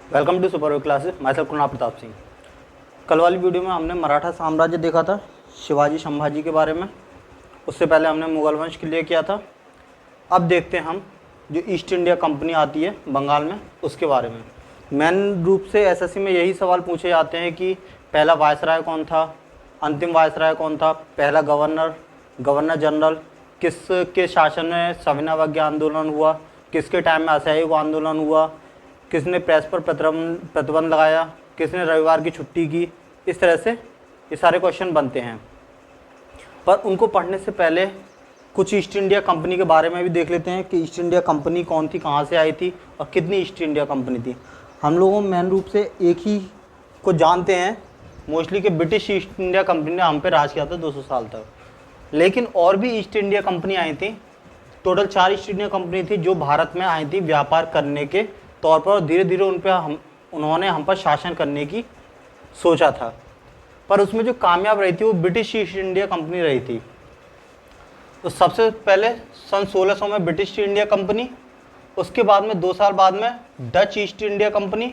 Welcome to super classes. मैं sir Kunal Pratap Singh. कल वाली वीडियो में हमने मराठा साम्राज्य देखा था, शिवाजी संभाजी के बारे में। उससे पहले हमने मुगल वंश क्लियर किया था। अब देखते हैं हम जो ईस्ट इंडिया कंपनी आती है बंगाल में, उसके बारे में। मेन रूप से एसएससी में यही सवाल पूछे जाते हैं कि पहला वायसराय कौन था, अंतिम वायसराय कौन था, पहला गवर्नर जनरल किसके शासन में सविनय अवज्ञा आंदोलन हुआ, किसके टाइम में असहयोग आंदोलन हुआ, किसने प्रेस पर प्रतिबंध लगाया, किसने रविवार की छुट्टी की। इस तरह से ये सारे क्वेश्चन बनते हैं। पर उनको पढ़ने से पहले कुछ ईस्ट इंडिया कंपनी के बारे में भी देख लेते हैं कि ईस्ट इंडिया कंपनी कौन थी, कहाँ से आई थी और कितनी ईस्ट इंडिया कंपनी थी। हम लोगों मेन रूप से एक ही को जानते हैं मोस्टली कि ब्रिटिश ईस्ट इंडिया कंपनी ने हम पे राज किया था 200 साल तक। लेकिन और भी ईस्ट इंडिया कंपनी आई थी। टोटल 4 ईस्ट इंडिया कंपनी थी जो भारत में आई थी व्यापार करने के तौर पर। धीरे धीरे उन्होंने हम पर शासन करने की सोचा था, पर उसमें जो कामयाब रही थी वो ब्रिटिश ईस्ट इंडिया कंपनी रही थी। तो सबसे पहले सन 1600 में ब्रिटिश ईस्ट इंडिया कंपनी, उसके बाद में 2 साल बाद में डच ईस्ट इंडिया कंपनी,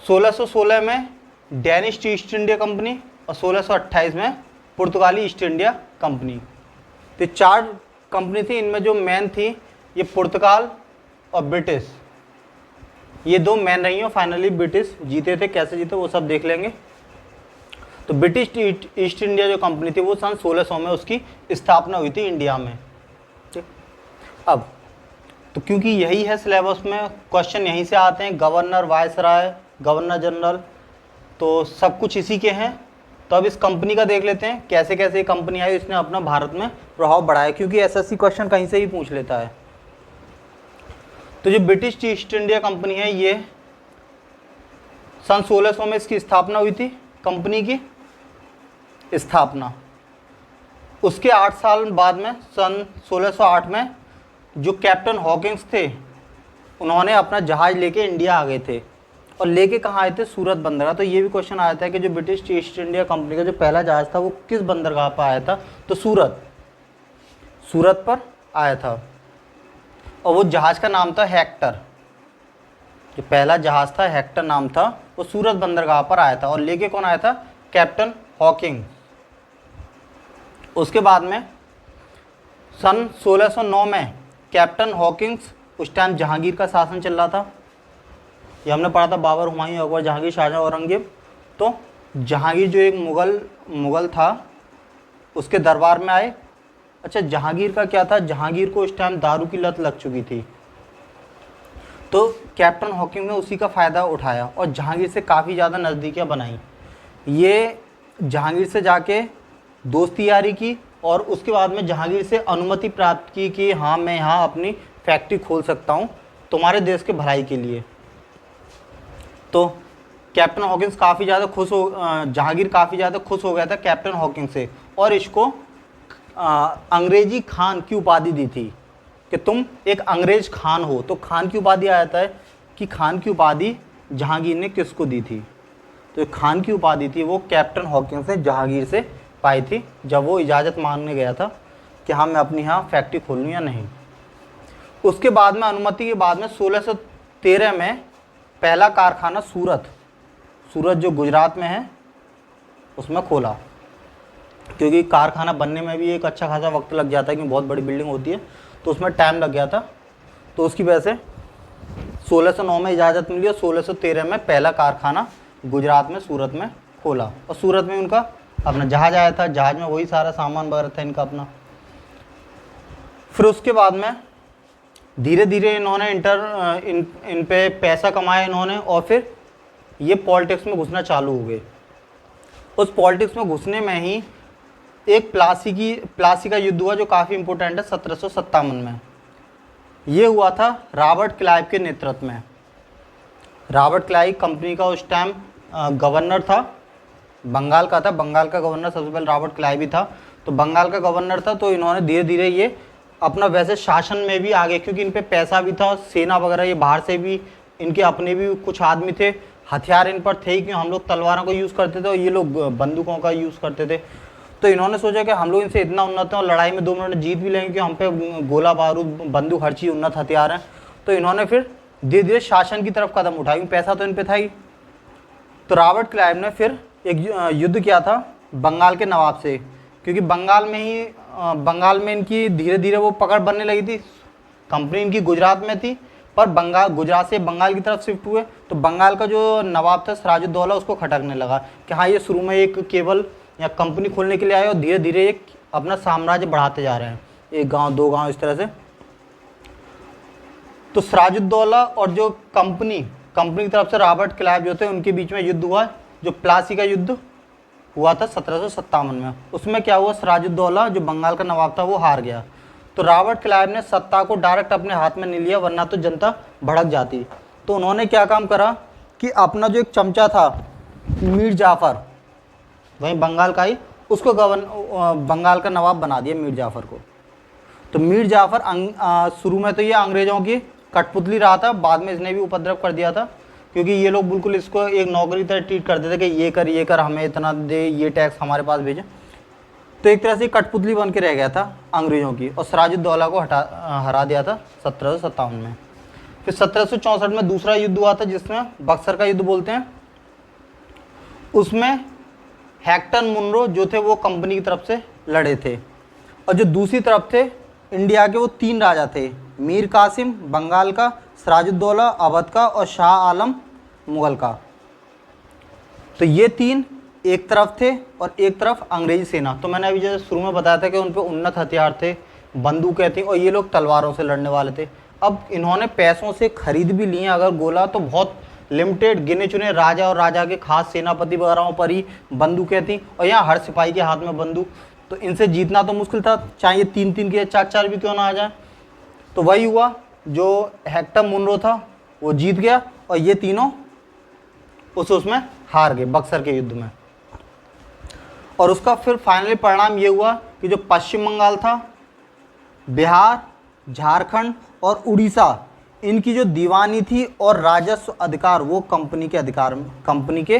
1616 में डेनिश ईस्ट इंडिया कंपनी और 1628 में पुर्तगाली ईस्ट इंडिया कंपनी। तो 4 कंपनी थी। इनमें जो मेन थी ये पुर्तगाल और ब्रिटिश, ये 2 मेन रही हैं। फाइनली ब्रिटिश जीते थे। कैसे जीते वो सब देख लेंगे। तो ब्रिटिश ईस्ट इंडिया जो कंपनी थी वो सन 1600 में उसकी स्थापना हुई थी इंडिया में। ठीक, अब तो क्योंकि यही है सिलेबस में, क्वेश्चन यहीं से आते हैं, गवर्नर, वायसराय, गवर्नर जनरल, तो सब कुछ इसी के हैं। तो अब इस कंपनी का देख लेते हैं कैसे कैसे कंपनी आई, इसने अपना भारत में प्रभाव बढ़ाया, क्योंकि एसएससी क्वेश्चन कहीं से ही पूछ लेता है। तो जो ब्रिटिश ईस्ट इंडिया कंपनी है ये सन 1600 में इसकी स्थापना हुई थी, कंपनी की स्थापना। उसके 8 साल बाद में सन 1608 में जो कैप्टन हॉकिंस थे उन्होंने अपना जहाज लेके इंडिया आ गए थे। और लेके कहाँ आए थे? सूरत बंदरगाह। तो ये भी क्वेश्चन आया था कि जो ब्रिटिश ईस्ट इंडिया कंपनी का जो पहला जहाज था वो किस बंदरगाह पर आया था? तो सूरत पर आया था। और वो जहाज का नाम था हेक्टर। जो पहला जहाज था हेक्टर नाम था, वो सूरत बंदरगाह पर आया था। और लेके कौन आया था? Captain Hawking. उसके बाद में सन 1609 में कैप्टन हॉकिंग्स, उस टाइम जहांगीर का शासन चल रहा था। ये हमने पढ़ा था, बाबर, हुमायूं, अकबर, जहांगीर, शाहजहां, औरंगजेब। तो जहांगीर जो एक मुगल था उसके दरबार में आए। अच्छा, जहांगीर का क्या था? जहांगीर को उस टाइम दारू की लत लग चुकी थी। तो कैप्टन हॉकिंग ने उसी का फ़ायदा उठाया और जहांगीर से काफ़ी ज़्यादा नज़दीकियाँ बनाई। ये जहांगीर से जाके दोस्ती यारी की और उसके बाद में जहांगीर से अनुमति प्राप्त की कि हाँ, मैं यहाँ अपनी फैक्ट्री खोल सकता हूँ तुम्हारे देश के भलाई के लिए। तो कैप्टन हॉकिंस काफ़ी ज़्यादा जहांगीर काफ़ी ज़्यादा खुश हो गया था कैप्टन हॉकिंग से, और इसको अंग्रेजी खान की उपाधि दी थी कि तुम एक अंग्रेज खान हो। तो खान की उपाधि आ जाता है कि खान की उपाधि जहांगीर ने किसको दी थी? तो खान की उपाधि थी वो कैप्टन हॉकिंस ने जहांगीर से पाई थी जब वो इजाज़त मांगने गया था कि हाँ, मैं अपनी यहाँ फैक्ट्री खोल लूँ या नहीं। उसके बाद में अनुमति के बाद में 1613 में पहला कारखाना सूरत जो गुजरात में है उसमें खोला। क्योंकि कारखाना बनने में भी एक अच्छा खासा वक्त लग जाता है, क्योंकि बहुत बड़ी बिल्डिंग होती है, तो उसमें टाइम लग गया था। तो उसकी वजह से 1609 में इजाज़त मिली और 1613 में पहला कारखाना गुजरात में सूरत में खोला। और सूरत में उनका अपना जहाज आया था, जहाज में वही सारा सामान वगैरह था इनका अपना। फिर उसके बाद में धीरे धीरे इन्होंने इन पे पैसा कमाया इन्होंने, और फिर ये पॉलिटिक्स में घुसना चालू हो गए। उस पॉलिटिक्स में घुसने में ही एक प्लासी का युद्ध हुआ जो काफ़ी इंपॉर्टेंट है 1757 में। ये हुआ था रॉबर्ट क्लाइव के नेतृत्व में। रॉबर्ट क्लाइव कंपनी का उस टाइम गवर्नर था, बंगाल का था। बंगाल का गवर्नर सबसे पहले रॉबर्ट क्लाइव ही था। तो बंगाल का गवर्नर था। तो इन्होंने धीरे धीरे ये अपना वैसे शासन में भी आ गए, क्योंकि इन पे पैसा भी था, सेना वगैरह, ये बाहर से भी इनके अपने भी कुछ आदमी थे, हथियार इन पर थे कि हम लोग तलवारों का यूज़ करते थे और ये लोग बंदूकों का यूज़ करते थे। तो इन्होंने सोचा कि हम लोग इनसे इतना उन्नत हैं और लड़ाई में 2 मिनट जीत भी लेंगे कि हम पे गोला बारूद, बंदूक, हर चीज़ उन्नत हथियार हैं। तो इन्होंने फिर धीरे धीरे शासन की तरफ कदम उठाई, पैसा तो इन पे था ही। तो रॉबर्ट क्लाइव ने फिर एक युद्ध किया था बंगाल के नवाब से, क्योंकि बंगाल में इनकी धीरे धीरे वो पकड़ बनने लगी थी। कंपनी इनकी गुजरात में थी, पर गुजरात से बंगाल की तरफ शिफ्ट हुए, तो बंगाल का जो नवाब था सिराजुद्दौला, उसको खटकने लगा कि हाँ, ये शुरू में एक केवल या कंपनी खोलने के लिए आए और धीरे धीरे एक अपना साम्राज्य बढ़ाते जा रहे हैं, एक गांव दो गांव इस तरह से। तो सिराजुद्दौला और जो कंपनी की तरफ से रॉबर्ट क्लाइव जो थे, उनके बीच में युद्ध हुआ, जो प्लासी का युद्ध हुआ था 1757 में। उसमें क्या हुआ, सिराजुद्दौला जो बंगाल का नवाब था वो हार गया। तो रॉबर्ट क्लाइव ने सत्ता को डायरेक्ट अपने हाथ में नहीं लिया, वरना तो जनता भड़क जाती। तो उन्होंने क्या काम करा कि अपना जो एक चमचा था मीर जाफर, वहीं बंगाल का ही, उसको बंगाल का नवाब बना दिया मीर जाफर को। तो मीर जाफर शुरू में तो ये अंग्रेज़ों की कठपुतली रहा था, बाद में इसने भी उपद्रव कर दिया था, क्योंकि ये लोग बिल्कुल इसको एक नौकरी तरह ट्रीट करते थे कि ये कर हमें इतना दे, ये टैक्स हमारे पास भेजे। तो एक तरह से कठपुतली बन के रह गया था अंग्रेज़ों की, और सिराजुद्दौला को हरा दिया था 1757 में। फिर 1764 में दूसरा युद्ध हुआ था, जिसमें बक्सर का युद्ध बोलते हैं। उसमें हेक्टर मुनरो जो थे वो कंपनी की तरफ से लड़े थे, और जो दूसरी तरफ थे इंडिया के, वो 3 राजा थे, मीर कासिम बंगाल का, सिराजुद्दौला अवध का, और शाह आलम मुगल का। तो ये 3 एक तरफ थे और एक तरफ अंग्रेजी सेना। तो मैंने अभी जैसे शुरू में बताया था कि उन पे उन्नत हथियार थे, बंदूकें थी, और ये लोग तलवारों से लड़ने वाले थे। अब इन्होंने पैसों से खरीद भी लिए अगर गोला, तो बहुत लिमिटेड गिने चुने राजा और राजा के खास सेनापति वगैरह पर ही बंदूकें थी, और यहाँ हर सिपाही के हाथ में बंदूक। तो इनसे जीतना तो मुश्किल था, चाहे 3-3 के 4-4 भी क्यों ना आ जाए। तो वही हुआ, जो हेक्टर मुनरो था वो जीत गया, और ये तीनों उसमें हार गए बक्सर के युद्ध में। और उसका फिर फाइनली परिणाम ये हुआ कि जो पश्चिम बंगाल था, बिहार, झारखंड और उड़ीसा, इनकी जो दीवानी थी और राजस्व अधिकार, वो कंपनी के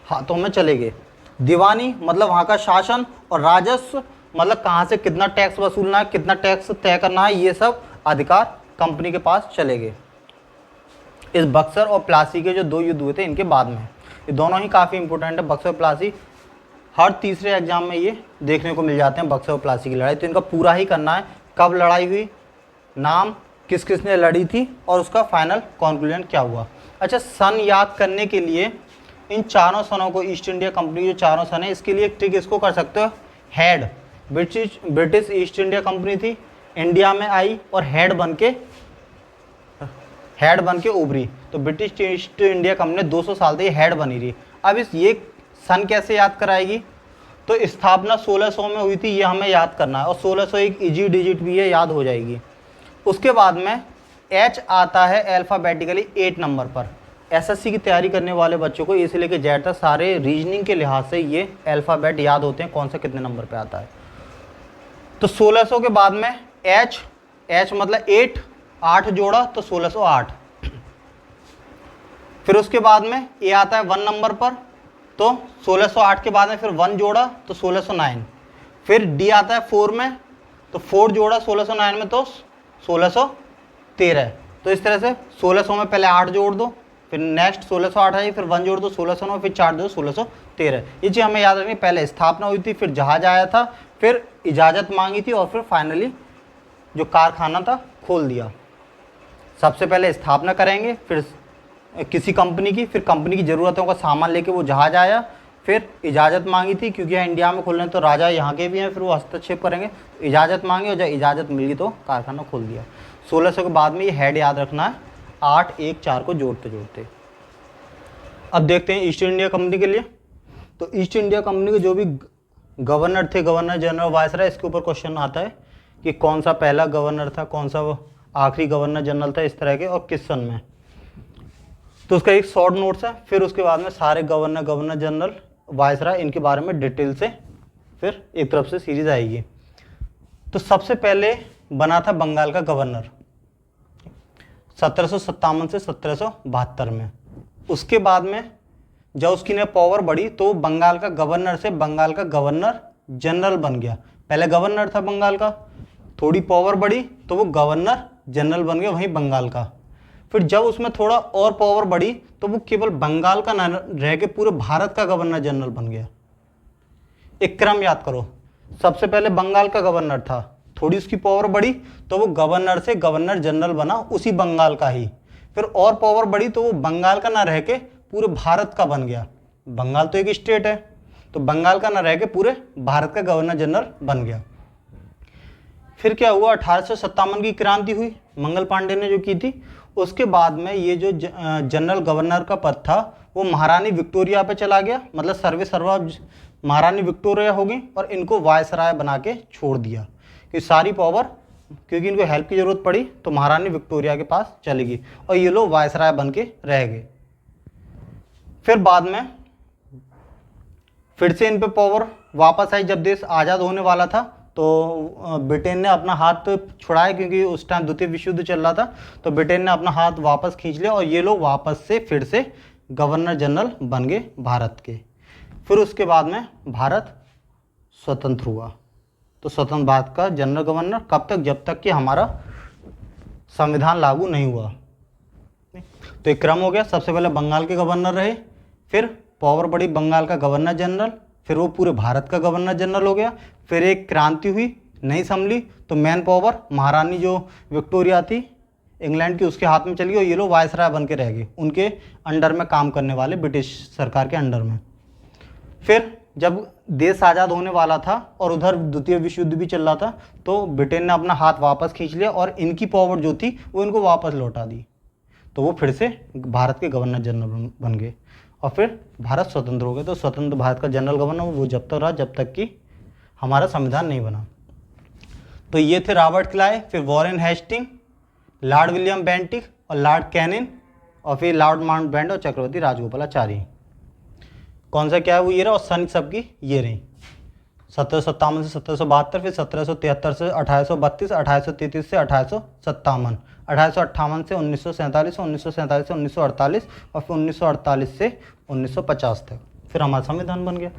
हाथों में चले गए। दीवानी मतलब वहाँ का शासन, और राजस्व मतलब कहाँ से कितना टैक्स वसूलना है, कितना टैक्स तय करना है, ये सब अधिकार कंपनी के पास चले गए। इस बक्सर और प्लासी के जो 2 युद्ध हुए थे, इनके बाद में, ये दोनों ही काफ़ी इंपॉर्टेंट है। बक्सर और प्लासी हर तीसरे एग्जाम में ये देखने को मिल जाते हैं, बक्सर और प्लासी की लड़ाई। तो इनका पूरा ही करना है, कब लड़ाई हुई, नाम, किस किस ने लड़ी थी, और उसका फाइनल कॉन्क्लूजन क्या हुआ। अच्छा, सन याद करने के लिए इन चारों सनों को, ईस्ट इंडिया कंपनी जो चारों सन है, इसके लिए एक ट्रिक इसको कर सकते हो, head. British east India company थी, इंडिया में आई और हेड बन के उभरी। तो ब्रिटिश ईस्ट इंडिया कंपनी 200 साल तक हेड बनी रही। अब ये सन कैसे याद कराएगी, तो स्थापना 1600 में हुई थी, ये हमें याद करना है, और 1600 एक इजी डिजिट भी है, याद हो जाएगी। उसके बाद में एच आता है अल्फ़ाबेटिकली 8 नंबर पर। एसएससी की तैयारी करने वाले बच्चों को इसे लेके जेड तक सारे रीजनिंग के लिहाज से ये अल्फ़ाबेट याद होते हैं, कौन सा कितने नंबर पे आता है। तो 1600 के बाद में एच मतलब 8 जोड़ा तो 1608। फिर उसके बाद में ए आता है 1 नंबर पर, तो 1608 के बाद में फिर 1 जोड़ा तो 1609। फिर डी आता है 4 में, तो 4 जोड़ा 1609 में तो 1613। तो इस तरह से 1600 में पहले 8 जोड़ दो, फिर नेक्स्ट 1608 आई, फिर 1 जोड़ दो 1609, फिर 4 दो 1613। ये चीज़ हमें याद रखनी। पहले स्थापना हुई थी, फिर जहाज आया था, फिर इजाज़त मांगी थी, और फिर फाइनली जो कारखाना था खोल दिया। सबसे पहले स्थापना करेंगे, फिर किसी कंपनी की, फिर कंपनी की ज़रूरतों का सामान लेके वो जहाज आया, फिर इजाज़त मांगी थी, क्योंकि यहाँ इंडिया में खोलने तो राजा यहाँ के भी हैं, फिर वो हस्तक्षेप करेंगे, इजाज़त मांगी, और जब इजाज़त मिली तो कारखाना खोल दिया। 1600 के बाद में ये हेड याद रखना है, 8 1 4 को जोड़ते जोड़ते। अब देखते हैं ईस्ट इंडिया कंपनी के लिए। तो ईस्ट इंडिया कंपनी के जो भी गवर्नर थे, गवर्नर जनरल, वायसराय, इसके ऊपर क्वेश्चन आता है कि कौन सा पहला गवर्नर था, कौन सा आखिरी गवर्नर जनरल था, इस तरह के, और किस सन में। तो उसका एक शॉर्ट नोट्स है, फिर उसके बाद में सारे गवर्नर जनरल, वायसराय, इनके बारे में डिटेल से फिर एक तरफ से सीरीज आएगी। तो सबसे पहले बना था बंगाल का गवर्नर 1757 से 1772 में। उसके बाद में जब उसकी ने पावर बढ़ी तो बंगाल का गवर्नर से बंगाल का गवर्नर जनरल बन गया। पहले गवर्नर था बंगाल का, थोड़ी पावर बढ़ी तो वो गवर्नर जनरल बन गया वहीं बंगाल का। फिर जब उसमें थोड़ा और पावर बढ़ी तो वो केवल बंगाल का ना रह के पूरे भारत का गवर्नर जनरल बन गया। एक क्रम याद करो, सबसे पहले बंगाल का गवर्नर था, थोड़ी उसकी पावर बढ़ी तो वो गवर्नर से गवर्नर जनरल बना उसी बंगाल का ही। फिर और पावर बढ़ी तो वो बंगाल का ना रह के पूरे भारत का बन गया। बंगाल तो एक स्टेट है, तो बंगाल का ना रह के पूरे भारत का गवर्नर जनरल बन गया। फिर क्या हुआ, 1857 की क्रांति हुई, मंगल पांडे ने जो की थी। उसके बाद में ये जो जनरल गवर्नर का पद था वो महारानी विक्टोरिया पे चला गया, मतलब सर्वे सर्वा महारानी विक्टोरिया हो गई और इनको वायसराय बना के छोड़ दिया कि सारी पावर, क्योंकि इनको हेल्प की जरूरत पड़ी तो महारानी विक्टोरिया के पास चली गई और ये लोग वायसराय बन के रह गए। फिर बाद में फिर से इन पे पावर वापस आई, जब देश आज़ाद होने वाला था तो ब्रिटेन ने अपना हाथ छुड़ाया, क्योंकि उस टाइम द्वितीय विश्व युद्ध चल रहा था, तो ब्रिटेन ने अपना हाथ वापस खींच लिया और ये लोग वापस से फिर से गवर्नर जनरल बन गए भारत के। फिर उसके बाद में भारत स्वतंत्र हुआ। तो स्वतंत्र भारत का जनरल गवर्नर कब तक, जब तक कि हमारा संविधान लागू नहीं हुआ। तो एक क्रम हो गया, सबसे पहले बंगाल के गवर्नर रहे, फिर पावर बढ़ी बंगाल का गवर्नर जनरल, फिर वो पूरे भारत का गवर्नर जनरल हो गया। फिर एक क्रांति हुई, नहीं संभली तो मैन पावर महारानी जो विक्टोरिया थी इंग्लैंड की, उसके हाथ में चली गई और ये लोग वायसराय बन के रह गए, उनके अंडर में काम करने वाले, ब्रिटिश सरकार के अंडर में। फिर जब देश आज़ाद होने वाला था और उधर द्वितीय विश्व युद्ध भी चल रहा था तो ब्रिटेन ने अपना हाथ वापस खींच लिया और इनकी पावर जो थी वो इनको वापस लौटा दी, तो वो फिर से भारत के गवर्नर जनरल बन गए और फिर भारत स्वतंत्र हो गया। तो स्वतंत्र भारत का जनरल गवर्नर वो जब तक रहा जब तक कि हमारा संविधान नहीं बना। तो ये थे रॉबर्ट क्लाइव, फिर Warren Hasting, Lord William Bentinck और लॉर्ड कैनिन, और फिर लॉर्ड माउंटबेटन और चक्रवर्ती राजगोपालाचारी। कौन सा क्या है वो ये रहा, और सन सबकी ये रही, 1757 से 1772, फिर 1773 से 1832, 1833 से 1857, 1858 से 1947, 1947 से 1948 और फिर 1948 से 1950 तक, फिर हमारा संविधान बन गया।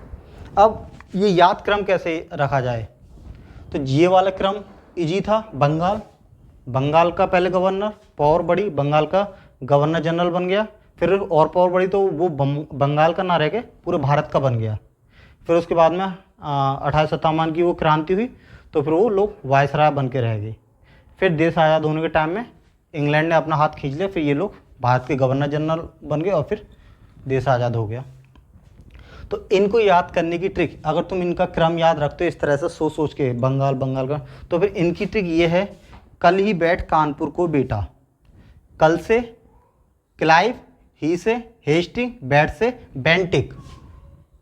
अब ये याद क्रम कैसे रखा जाए, तो ये वाला क्रम इजी था। बंगाल का पहले गवर्नर, पावर बढ़ी, बंगाल का गवर्नर जनरल बन गया, फिर और पावर बढ़ी तो वो बंगाल का ना रह के पूरे भारत का बन गया। फिर उसके बाद में 1857 की वो क्रांति हुई तो फिर वो लोग वायसराय बन के रह गए। फिर देश आज़ाद होने के टाइम में इंग्लैंड ने अपना हाथ खींच लिया, फिर ये लोग भारत के गवर्नर जनरल बन गए और फिर देश आज़ाद हो गया। तो इनको याद करने की ट्रिक, अगर तुम इनका क्रम याद रखते हो इस तरह से सोच सोच के बंगाल का, तो फिर इनकी ट्रिक ये है, कल ही बैठ कानपुर को बेटा, कल से क्लाइव, ही से हेस्टिंग, बैट से बेंटिक,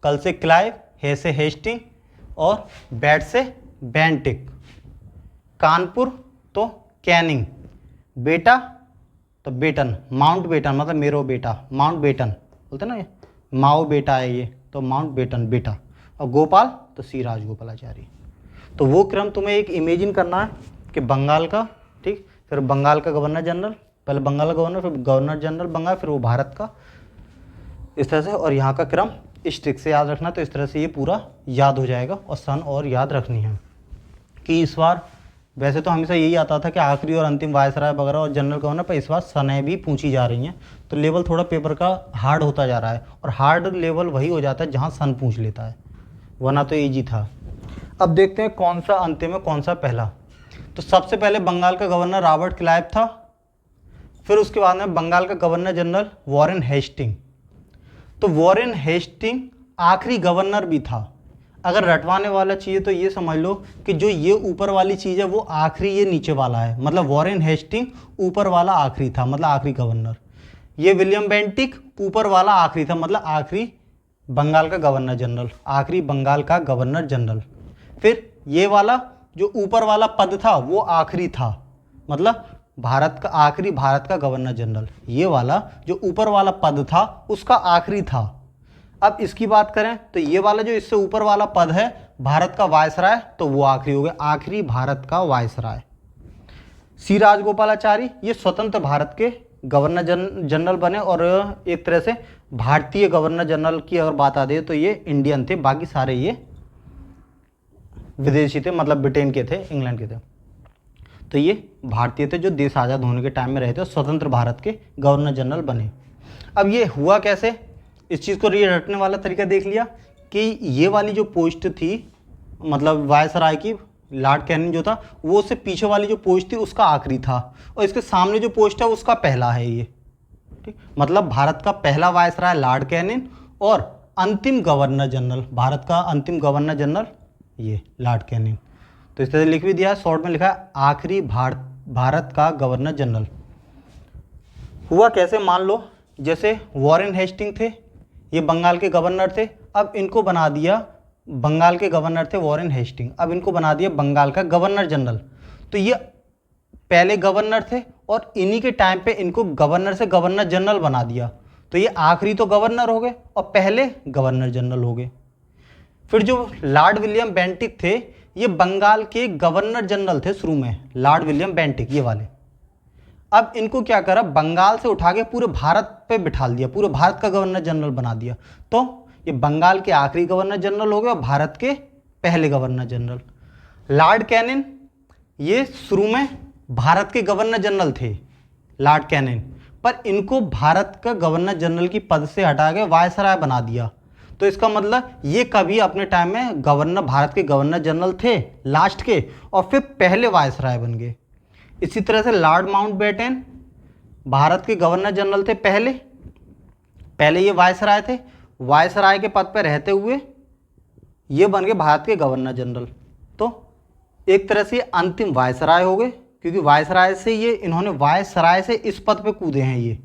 कल से क्लाइव, हे से हेस्टिंग और बैट से बेंटिक, कानपुर तो कैनिंग, बेटा तो बेटन, माउंट बेटन मतलब मेरो बेटा, माउंट बेटन बोलते ना, ये माओ बेटा है ये, तो माउंट बेटन बेटा, और गोपाल तो सी राजगोपालाचारी। तो वो क्रम तुम्हें एक इमेजिन करना है कि बंगाल का, ठीक, फिर बंगाल का गवर्नर जनरल, पहले बंगाल का गवर्नर, फिर गवर्नर जनरल बंगाल, फिर वो भारत का, इस तरह से। और यहाँ का क्रम इस ट्रिक से याद रखना, तो इस तरह से ये पूरा याद हो जाएगा। और सन और याद रखनी है कि इस बार वैसे तो हमेशा यही आता था कि आखिरी और अंतिम वायसराय वगैरह और जनरल गवर्नर, पर इस बार सनें भी पूछी जा रही हैं, तो लेवल थोड़ा पेपर का हार्ड होता जा रहा है। और हार्ड लेवल वही हो जाता है जहाँ सन पूछ लेता है, वरना तो ईजी था। अब देखते हैं कौन सा अंतिम है कौन सा पहला। तो सबसे पहले बंगाल का गवर्नर रॉबर्ट क्लाइव था, फिर उसके बाद में बंगाल का गवर्नर जनरल वॉरेन हेस्टिंग। तो वॉरेन हेस्टिंग आखिरी गवर्नर भी था। अगर रटवाने वाला चाहिए तो ये समझ लो कि जो ये ऊपर वाली चीज़ है वो आखिरी, ये नीचे वाला है, मतलब वॉरेन हेस्टिंग ऊपर वाला आखिरी था, मतलब आखिरी गवर्नर। ये विलियम बेंटिक ऊपर वाला आखिरी था, मतलब आखिरी बंगाल का गवर्नर जनरल, आखिरी बंगाल का गवर्नर जनरल। फिर ये वाला जो ऊपर वाला पद था वो आखिरी था, मतलब भारत का आखिरी, भारत का गवर्नर जनरल। ये वाला जो ऊपर वाला पद था उसका आखिरी था। अब इसकी बात करें तो ये वाला जो इससे ऊपर वाला पद है भारत का वायसराय, तो वो आखिरी हो गया, आखिरी भारत का वायसराय। सी राजगोपालाचारी ये स्वतंत्र भारत के गवर्नर जनरल बने, और एक तरह से भारतीय गवर्नर जनरल की अगर बात आ दे तो ये इंडियन थे, बाकी सारे ये विदेशी थे, मतलब ब्रिटेन के थे, इंग्लैंड के थे। तो ये भारतीय थे जो देश आज़ाद होने के टाइम में रहे थे और स्वतंत्र भारत के गवर्नर जनरल बने। अब ये हुआ कैसे, इस चीज़ को रटने वाला तरीका देख लिया कि ये वाली जो पोस्ट थी, मतलब वायसराय की, लॉर्ड कैनिंग जो था, वो उससे पीछे वाली जो पोस्ट थी उसका आखिरी था, और इसके सामने जो पोस्ट है उसका पहला है ये। ठीक, मतलब भारत का पहला वायसराय लॉर्ड कैनिंग और अंतिम गवर्नर जनरल, भारत का अंतिम गवर्नर जनरल ये लॉर्ड कैनिंग। तो इस तरह लिख भी दिया है, शॉर्ट में लिखा है आखिरी भारत का गवर्नर जनरल। हुआ कैसे, मान लो जैसे वॉरेन हेस्टिंग थे, ये बंगाल के गवर्नर थे, अब इनको बना दिया, बंगाल के गवर्नर थे वॉरेन हेस्टिंग, अब इनको बना दिया बंगाल का गवर्नर जनरल। तो ये पहले गवर्नर थे और इन्हीं के टाइम पे इनको गवर्नर से गवर्नर जनरल बना दिया, तो ये आखिरी तो गवर्नर हो गए और पहले गवर्नर जनरल हो गए। फिर जो लॉर्ड विलियम बेंटिक थे, ये बंगाल के गवर्नर जनरल थे शुरू में, लॉर्ड विलियम बेंटिक ये वाले। अब इनको क्या करा, बंगाल से उठा के पूरे भारत पे बिठाल दिया, पूरे भारत का गवर्नर जनरल बना दिया। तो ये बंगाल के आखिरी गवर्नर जनरल हो गए और भारत के पहले गवर्नर जनरल। लॉर्ड कैनिंग ये शुरू में भारत के गवर्नर जनरल थे, लॉर्ड कैनिंग, पर इनको भारत का गवर्नर जनरल की पद से हटा के वायसराय बना दिया। तो इसका मतलब ये कभी अपने टाइम में गवर्नर, भारत के गवर्नर जनरल थे लास्ट के, और फिर पहले वायसराय बन गए। इसी तरह से लॉर्ड माउंटबेटन भारत के गवर्नर जनरल थे पहले ये वायसराय थे, वायसराय के पद पर रहते हुए ये बन गए भारत के गवर्नर जनरल। तो एक तरह से अंतिम वायसराय हो गए, क्योंकि वायसराय से ये, इन्होंने वायसराय से इस पद पे कूदे हैं। ये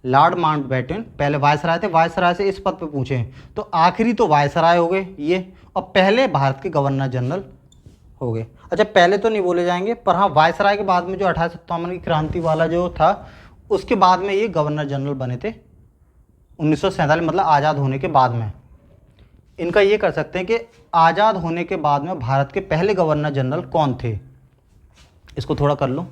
लॉर्ड माउंटबेटन पहले वायसराय थे, वायसराय से इस पद पे पूछे हैं, तो आखिरी तो वायसराय हो गए ये, और पहले भारत के गवर्नर जनरल हो गए। अच्छा, पहले तो नहीं बोले जाएंगे, पर हाँ वायसराय के बाद में जो 1857 की क्रांति वाला जो था, उसके बाद में ये गवर्नर जनरल बने थे 1947, मतलब आज़ाद होने के बाद में। इनका ये कर सकते हैं कि आज़ाद होने के बाद में भारत के पहले गवर्नर जनरल कौन थे, इसको थोड़ा कर लो,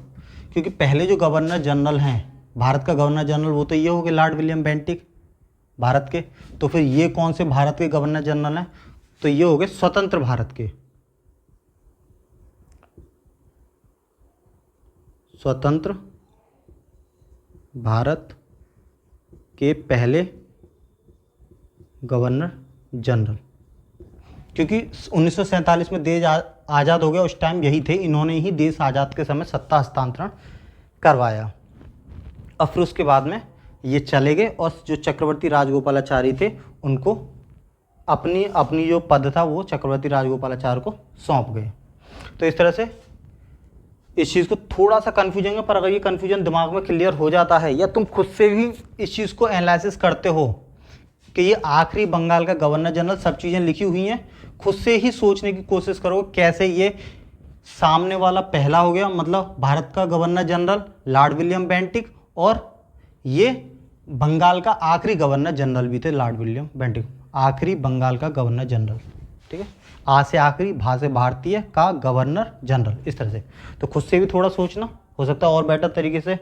क्योंकि पहले जो गवर्नर जनरल हैं भारत का गवर्नर जनरल, वो तो ये हो गए लॉर्ड विलियम बेंटिक भारत के। तो फिर ये कौन से भारत के गवर्नर जनरल हैं, तो ये हो गए स्वतंत्र भारत के, स्वतंत्र भारत के पहले गवर्नर जनरल। क्योंकि 1947 में देश आज़ाद हो गया, उस टाइम यही थे, इन्होंने ही देश आज़ाद के समय सत्ता हस्तांतरण करवाया। और फिर उसके बाद में ये चले गए और जो चक्रवर्ती राजगोपालाचारी थे उनको अपनी जो पद था वो चक्रवर्ती राजगोपालाचारी को सौंप गए। तो इस तरह से इस चीज़ को थोड़ा सा कन्फ्यूजन है, पर अगर ये कन्फ्यूजन दिमाग में क्लियर हो जाता है, या तुम खुद से भी इस चीज़ को एनालिसिस करते हो कि ये आखिरी बंगाल का गवर्नर जनरल, सब चीज़ें लिखी हुई हैं, खुद से ही सोचने की कोशिश करो कैसे ये सामने वाला पहला हो गया, मतलब भारत का governor general Lord William Bentinck, और ये बंगाल का आखिरी गवर्नर जनरल भी थे लॉर्ड विलियम बेंटिक, आखिरी बंगाल का गवर्नर जनरल। ठीक है, आ से आखिरी, भा से भारतीय का गवर्नर जनरल, इस तरह से। तो खुद से भी थोड़ा सोचना, हो सकता है और बेटर तरीके से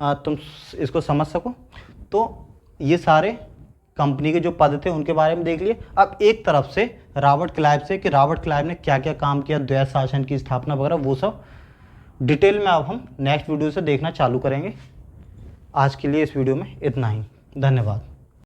तुम इसको समझ सको। तो ये सारे कंपनी के जो पद थे उनके बारे में देख लिए। अब एक तरफ से रॉबर्ट क्लाइव से, कि रॉबर्ट क्लाइव ने क्या क्या काम किया, द्वैध शासन की स्थापना वगैरह, वो सब डिटेल में अब हम नेक्स्ट वीडियो से देखना चालू करेंगे। आज के लिए इस वीडियो में इतना ही, धन्यवाद।